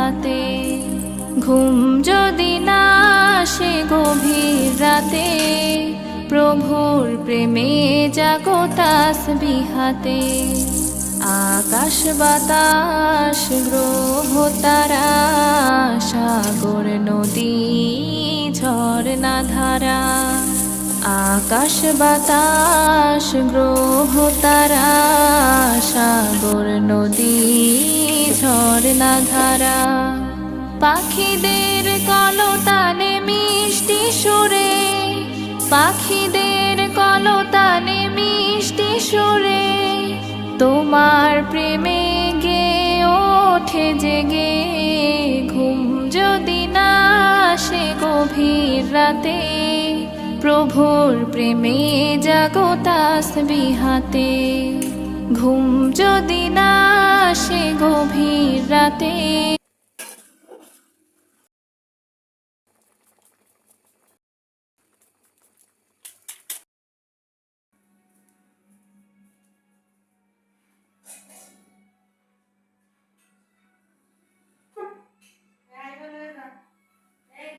বিহাতে। ঘুম যদি না আসে গভীর রাতে, প্রভুর প্রেমে জাগো তাসবিহাতে। আকাশ বাতাস গ্রহ তারা, সাগর নদী ঝরনা ধারা। আকাশ বাতাস গ্রহ তারা, সাগর নদী ঝরনা ধারা। পাখিদের কলতানে মিষ্টি সুরে, পাখিদের কলতানে মিষ্টি সুরে, তোমার প্রেমে গে ওঠে জেগে। ঘুম যদি না আসে গভীর রাতে, প্রভুর প্রেমে জাগো তাসবিহাতে। ঘুম যদি না আসে গভীর রাতে,